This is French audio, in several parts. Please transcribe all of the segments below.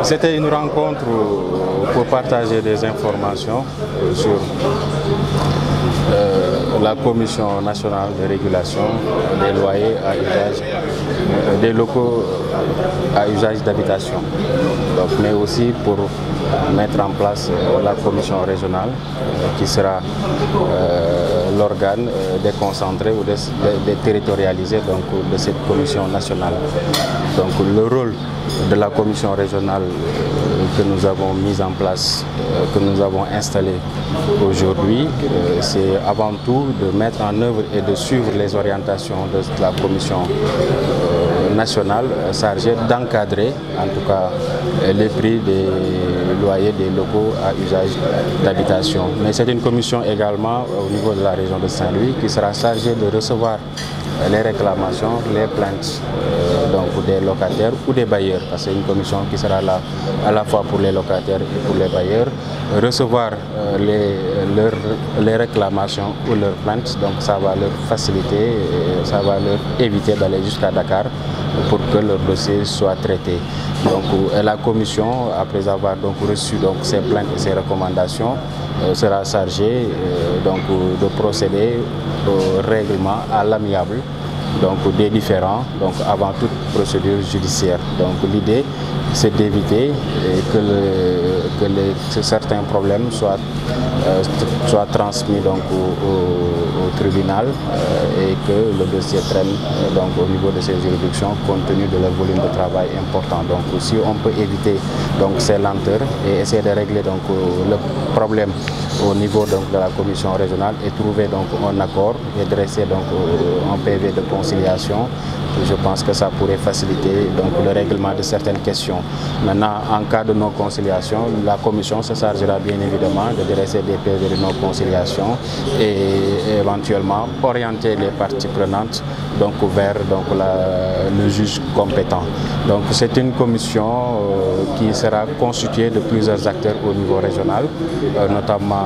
C'était une rencontre pour partager des informations sur la Commission nationale de régulation des loyers à usage, des locaux à usage d'habitation, mais aussi pour mettre en place la commission régionale qui sera l'organe déconcentré ou déterritorialisé de cette commission nationale. Donc le rôle de la commission régionale que nous avons mise en place, que nous avons installée aujourd'hui, c'est avant tout de mettre en œuvre et de suivre les orientations de la commission nationale chargée d'encadrer en tout cas les prix des loyers des locaux à usage d'habitation. Mais c'est une commission également au niveau de la région de Saint-Louis qui sera chargée de recevoir les réclamations, les plaintes donc des locataires ou des bailleurs, parce que c'est une commission qui sera là à la fois pour les locataires et pour les bailleurs, recevoir les réclamations ou leurs plaintes, donc ça va leur faciliter, ça va leur éviter d'aller jusqu'à Dakar pour que leur dossier soit traité. Donc la commission, après avoir donc reçu donc ces plaintes et ces recommandations, sera chargée de procéder au règlement à l'amiable des différends avant toute procédure judiciaire. Donc l'idée c'est d'éviter que certains problèmes soient transmis au tribunal et que le dossier traîne au niveau de ces juridictions compte tenu de leur volume de travail important. Donc si on peut éviter ces lenteurs et essayer de régler le problème au niveau de la commission régionale et trouver un accord et dresser un PV de conciliation, je pense que ça pourrait faciliter le règlement de certaines questions. Maintenant, en cas de non-conciliation, la commission se chargera bien évidemment de dresser des PV de non-conciliation et éventuellement orienter les parties prenantes vers le juge compétent. Donc c'est une commission qui sera constituée de plusieurs acteurs au niveau régional, notamment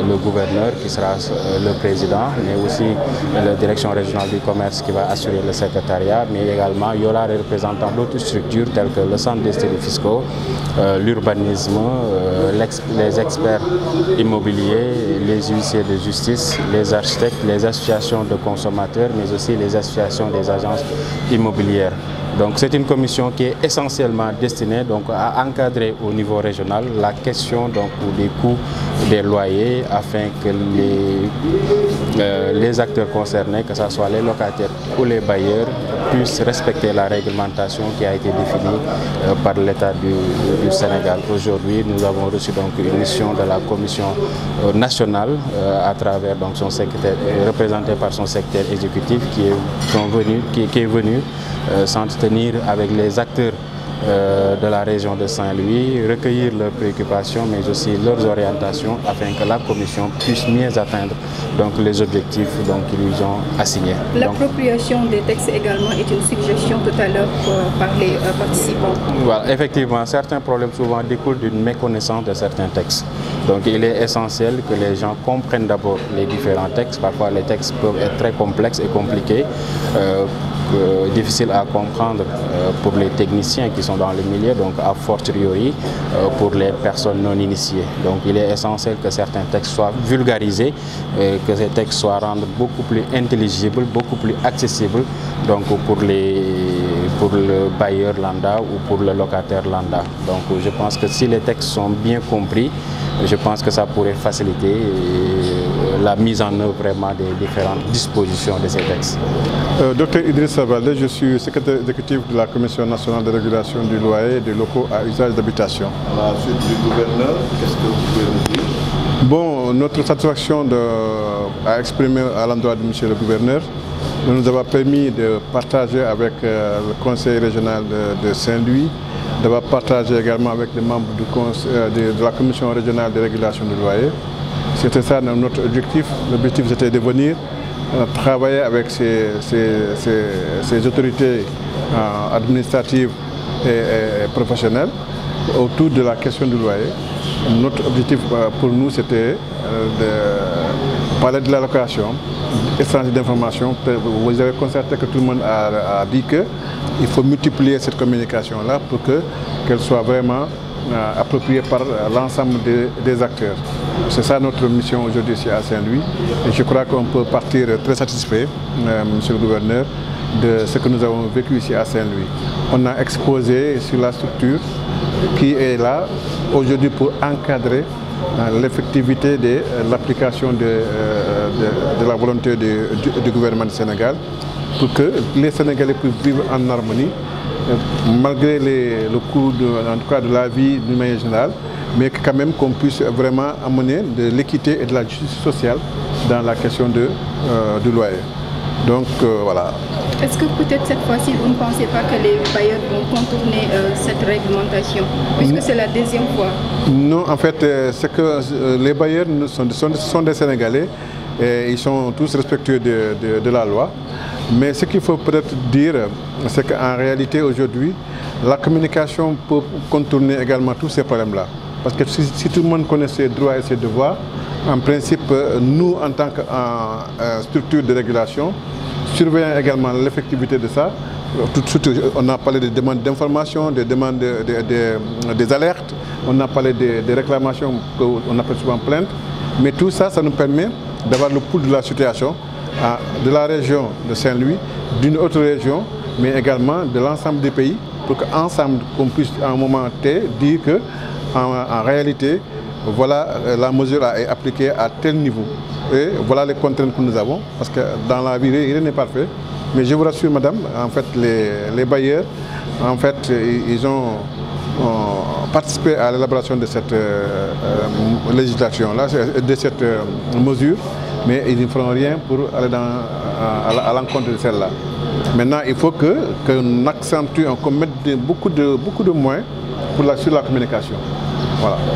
le gouverneur qui sera le président, mais aussi la direction régionale du commerce qui va assurer le secrétariat, mais également il y aura des représentants d'autres structures telles que le centre des services fiscaux, l'urbanisme, les experts immobiliers, les huissiers de justice, les architectes, les associations de consommateurs, mais aussi les associations des agences immobilières. Donc c'est une commission qui est essentiellement destinée à encadrer au niveau régional la question des coûts des loyers afin que les acteurs concernés, que ce soit les locataires ou les bailleurs, puissent respecter la réglementation qui a été définie par l'État du Sénégal. Aujourd'hui, nous avons reçu une mission de la commission nationale à travers son secrétaire, représenté par son secrétaire exécutif qui est venu s'entretenir avec les acteurs de la région de Saint-Louis, recueillir leurs préoccupations mais aussi leurs orientations afin que la commission puisse mieux atteindre les objectifs qu'ils lui ont assignés. L'appropriation des textes également est une suggestion tout à l'heure par les participants. Voilà, effectivement, certains problèmes souvent découlent d'une méconnaissance de certains textes. Donc il est essentiel que les gens comprennent d'abord les différents textes. Parfois les textes peuvent être très complexes et compliqués. Difficile à comprendre pour les techniciens qui sont dans le milieu, donc a fortiori pour les personnes non initiées. Donc il est essentiel que certains textes soient vulgarisés, que ces textes soient rendus beaucoup plus intelligibles, beaucoup plus accessibles pour le bailleur lambda ou pour le locataire lambda. Donc je pense que si les textes sont bien compris, je pense que ça pourrait faciliter la mise en œuvre vraiment des différentes dispositions de ces textes. Dr Idrissa Baldé, je suis secrétaire exécutif de la Commission nationale de régulation du loyer et des locaux à usage d'habitation. À la suite du gouverneur, qu'est-ce que vous pouvez nous dire? Bon, notre satisfaction à exprimer à l'endroit de M. le gouverneur nous avons permis de partager avec le conseil régional de Saint-Louis, d'avoir partagé également avec les membres de la commission régionale de régulation du loyer. C'était ça notre objectif. L'objectif c'était de venir travailler avec ces autorités administratives et professionnelles autour de la question du loyer. Notre objectif pour nous c'était de parlait de l'allocation, échange d'informations. Vous avez constaté que tout le monde a dit qu'il faut multiplier cette communication-là pour qu'elle soit vraiment appropriée par l'ensemble des acteurs. C'est ça notre mission aujourd'hui ici à Saint-Louis. Et je crois qu'on peut partir très satisfait, monsieur le gouverneur, de ce que nous avons vécu ici à Saint-Louis. On a exposé sur la structure qui est là aujourd'hui pour encadrer l'effectivité de l'application de la volonté du gouvernement du Sénégal pour que les Sénégalais puissent vivre en harmonie malgré le coût en tout cas de la vie d'une manière générale, mais que quand même qu'on puisse vraiment amener de l'équité et de la justice sociale dans la question du loyer. Donc voilà. Est-ce que peut-être cette fois-ci, vous ne pensez pas que les bailleurs vont contourner cette réglementation, puisque c'est la deuxième fois? Non, en fait, c'est que les bailleurs sont des Sénégalais et ils sont tous respectueux de la loi. Mais ce qu'il faut peut-être dire, c'est qu'en réalité aujourd'hui, la communication peut contourner également tous ces problèmes-là. Parce que si tout le monde connaît ses droits et ses devoirs, en principe, nous, en tant que structure de régulation, surveillant également l'effectivité de ça, on a parlé des demandes d'information, des demandes des alertes, on a parlé des réclamations qu'on appelle souvent plaintes, mais tout ça, ça nous permet d'avoir le pouls de la situation de la région de Saint-Louis, d'une autre région, mais également de l'ensemble des pays, pour qu'ensemble, qu'on puisse à un moment T dire que en réalité, voilà, la mesure est appliquée à tel niveau. Et voilà les contraintes que nous avons, parce que dans la vie, rien n'est parfait. Mais je vous rassure, madame, en fait, les bailleurs, en fait, ils ont participé à l'élaboration de cette législation-là, de cette mesure, mais ils ne feront rien pour aller à l'encontre de celle-là. Maintenant, il faut qu'on accentue, qu'on mette beaucoup de moyens sur la communication. Voilà.